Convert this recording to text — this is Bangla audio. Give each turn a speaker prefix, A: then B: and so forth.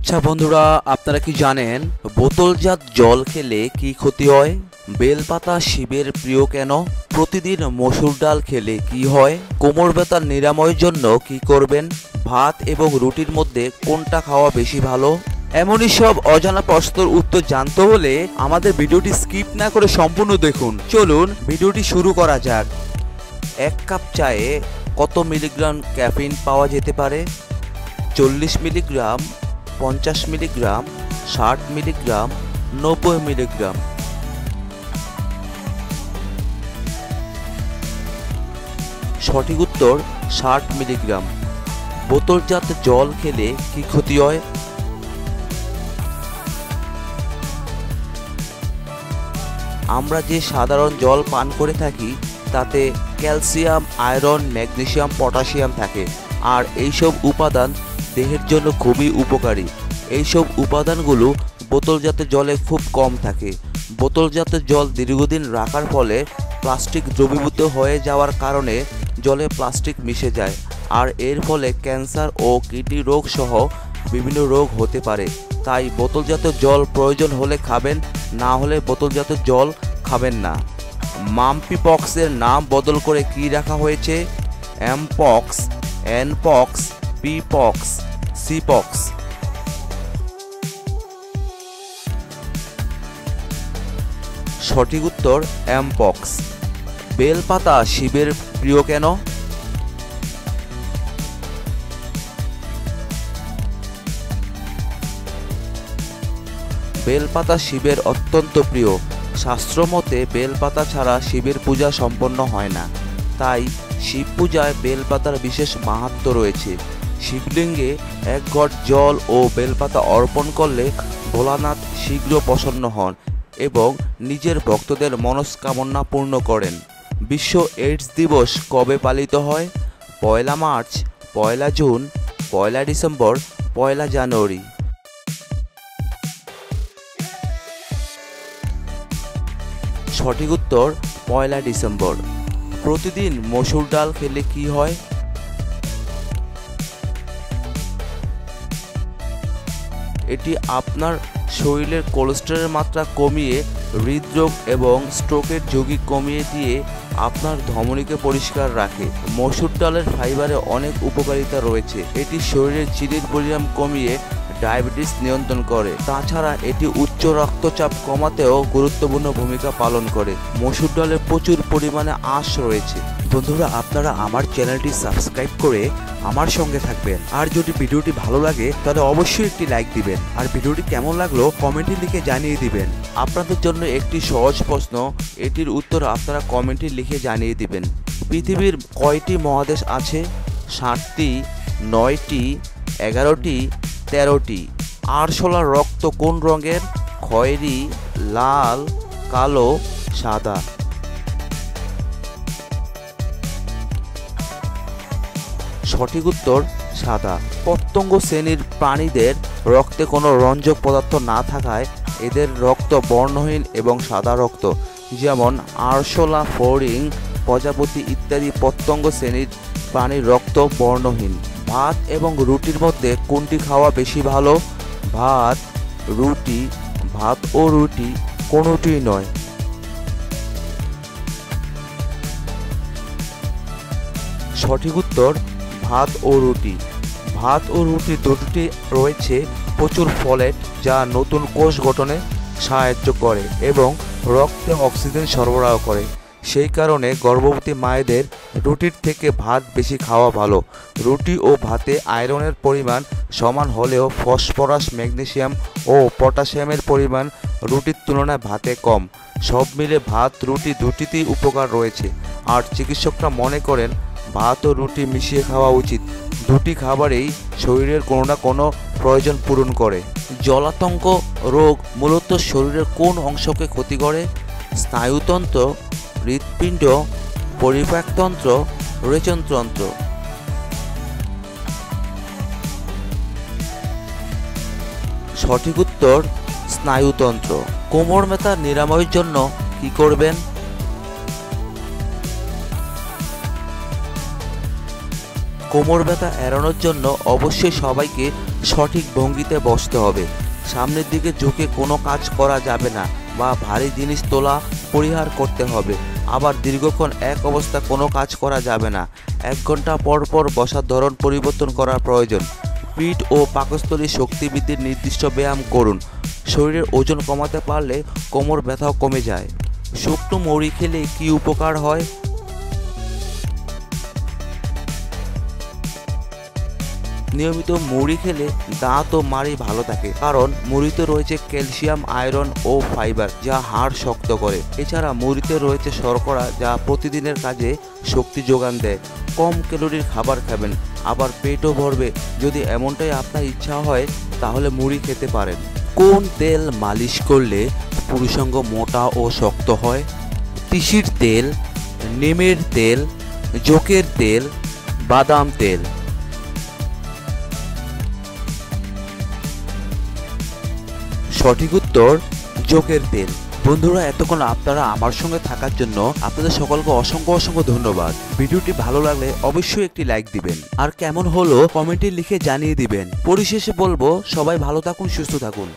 A: আচ্ছা বন্ধুরা, আপনারা কি জানেন বোতলজাত জল খেলে কি ক্ষতি হয়? বেলপাতা শিবের প্রিয় কেন? প্রতিদিন মসুর ডাল খেলে কি হয়? কোমর ব্যথার নিরাময়ের জন্য কি করবেন? ভাত এবং রুটির মধ্যে কোনটা খাওয়া বেশি ভালো? এমনই সব অজানা প্রশ্নের উত্তর জানতে হলে আমাদের ভিডিওটি স্কিপ না করে সম্পূর্ণ দেখুন। চলুন ভিডিওটি শুরু করা যাক। এক কাপ চায়ে কত মিলিগ্রাম ক্যাফিন পাওয়া যেতে পারে? 40 মিলিগ্রাম, 50 মিলিগ্রাম, 60 মিলিগ্রাম, 90 মিলিগ্রাম। সঠিক উত্তর 60 মিলিগ্রাম। বোতলজাত জল খেলে কি ক্ষতি হয়? আমরা যে সাধারণ জল পান করে থাকি তাতে ক্যালসিয়াম, আয়রন, ম্যাগনেসিয়াম, পটাশিয়াম থাকে, আর এইসব উপাদান দেহের জন্য খুবই উপকারী। এইসব উপাদানগুলো বোতলজাত জলে খুব কম থাকে। বোতলজাত জল দীর্ঘদিন রাখার ফলে প্লাস্টিক দ্রবীভূত হয়ে যাওয়ার কারণে জলে প্লাস্টিক মিশে যায়, আর এর ফলে ক্যান্সার ও কিডনি রোগ সহ বিভিন্ন রোগ হতে পারে। তাই বোতলজাত জল প্রয়োজন হলে খাবেন, না হলে বোতলজাত জল খাবেন না। মাম্পিপক্সের নাম বদল করে কি রাখা হয়েছে? এমপক্স, এনপক্স, পিপক্স, সিপক্স। সঠিক উত্তর এমপক্স। বেলপাতা শিবের প্রিয় কেন? বেলপাতা শিবের অত্যন্ত প্রিয়। শাস্ত্রমতে বেলপাতা ছাড়া শিবের পূজা সম্পন্ন হয় না, তাই শিব পূজায় বেলপাতার বিশেষ মাহাত্ম্য রয়েছে। শিবলিঙ্গে এক ঘট জল ও বেলপাতা অর্পণ করলে ভোলানাথ শীঘ্র প্রসন্ন হন এবং নিজের ভক্তদের মনস্কামনা পূর্ণ করেন। বিশ্ব এইডস দিবস কবে পালিত হয়? 1 মার্চ, 1 জুন, 1 ডিসেম্বর, 1 জানুয়ারি। সঠিক উত্তর 1 ডিসেম্বর। প্রতিদিন মসুর ডাল খেলে কি হয়? এটি আপনার শরীরের কোলেস্টেরলের মাত্রা কমিয়ে হৃদরোগ এবং স্ট্রোকের ঝুঁকি কমিয়ে দিয়ে আপনার ধমনীকে পরিষ্কার রাখে। মসুর ডালের ফাইবারে অনেক উপকারিতা রয়েছে। এটি শরীরের চিনির পরিমাণ কমিয়ে ডায়াবেটিস নিয়ন্ত্রণ করে। তাছাড়া এটি উচ্চ রক্তচাপ কমাতেও গুরুত্বপূর্ণ ভূমিকা পালন করে। মসুর ডালে প্রচুর পরিমাণে আঁশ রয়েছে। বন্ধুরা, আপনারা আমার চ্যানেলটি সাবস্ক্রাইব করে আমার সঙ্গে থাকবেন। আর যদি ভিডিওটি ভালো লাগে তাহলে অবশ্যই একটি লাইক দিবেন, আর ভিডিওটি কেমন লাগলো কমেন্টে লিখে জানিয়ে দিবেন। আপনাদের জন্য একটি সহজ প্রশ্ন, এটির উত্তর আপনারা কমেন্টে লিখে জানিয়ে দিবেন। পৃথিবীর কয়টি মহাদেশ আছে? 7টি, 9টি, 11টি, 13টি। আরশোলার রক্ত কোন রঙের? খয়েরি, লাল, কালো, সাদা। সঠিক উত্তর সাদা। পতঙ্গ শ্রেণীর প্রাণীদের রক্তে কোনো রঞ্জক পদার্থ না থাকায় এদের রক্ত বর্ণহীন এবং সাদা রক্ত। যেমন আরশোলা, ফড়িং, প্রজাপতি ইত্যাদি পতঙ্গ শ্রেণীর প্রাণীর রক্ত বর্ণহীন। ভাত এবং রুটির মধ্যে কোনটি খাওয়া বেশি ভালো? ভাত, রুটি, ভাত ও রুটি কোনোটিই নয়। সঠিক উত্তর ভাত ও রুটি। ভাত ও রুটি দুটি রয়েছে প্রচুর ফলেট, যা নতুন কোষ গঠনে সাহায্য করে এবং রক্তে অক্সিজেন সরবরাহ করে। সেই কারণে গর্ভবতী মায়েদের রুটির থেকে ভাত বেশি খাওয়া ভালো। রুটি ও ভাতে আয়রনের পরিমাণ সমান হলেও ফসফরাস, ম্যাগনেসিয়াম ও পটাশিয়ামের পরিমাণ রুটির তুলনায় ভাতে কম। সব মিলে ভাত, রুটি দুটিতেই উপকার রয়েছে, আর চিকিৎসকরা মনে করেন ভাত ও রুটি মিশিয়ে খাওয়া উচিত। দুটি খাবারেই শরীরের কোনো না কোনো প্রয়োজন পূরণ করে। জলাতঙ্ক রোগ মূলত শরীরের কোন অংশকে ক্ষতি করে? স্নায়ুতন্ত্র, হৃৎপিণ্ড, পরিপাকতন্ত্র, রেচনতন্ত্র। সঠিক উত্তর স্নায়ুতন্ত্র। কোমর ব্যথা নিরাময়ের জন্য কি করবেন? কোমর ব্যথা এড়ানোর জন্য অবশ্যই সবাইকে সঠিক ভঙ্গিতে বসতে হবে। সামনের দিকে ঝুঁকে কোনো কাজ করা যাবে না বা ভারী জিনিস তোলা পরিহার করতে হবে। আবার দীর্ঘক্ষণ এক অবস্থা কোনো কাজ করা যাবে না। 1 ঘন্টা পর পর বসার ধরন পরিবর্তন করার প্রয়োজন। পিঠ ও পাকস্থলীর শক্তি বৃদ্ধির নির্দিষ্ট ব্যায়াম করুন। শরীরের ওজন কমাতে পারলে কোমর ব্যথাও কমে যায়। শুকনো মুড়ি খেলে কি উপকার হয়? নিয়মিত মুড়ি খেলে দাঁত ও মাড়ি ভালো থাকে, কারণ মুড়িতে রয়েছে ক্যালসিয়াম, আয়রন ও ফাইবার যা হাড় শক্ত করে। এছাড়া মুড়িতে রয়েছে শর্করা যা প্রতিদিনের কাজে শক্তি যোগান দেয়। কম ক্যালোরির খাবার খাবেন, আবার পেটও ভরবে। যদি এমনটাই আপনার ইচ্ছা হয় তাহলে মুড়ি খেতে পারেন। কোন তেল মালিশ করলে পুরুষাঙ্গ মোটা ও শক্ত হয়? তিসির তেল, নিমের তেল, জোকের তেল, বাদাম তেল। সঠিক উত্তর জোকের তেল। বন্ধুরা, এতক্ষণ আপনারা আমার সঙ্গে থাকার জন্য আপনাদের সকলকে অসংখ্য অসংখ্য ধন্যবাদ। ভিডিওটি ভালো লাগলে অবশ্যই একটি লাইক দিবেন, আর কেমন হলো কমেন্টে লিখে জানিয়ে দিবেন। পরিশেষে বলবো, সবাই ভালো থাকুন, সুস্থ থাকুন।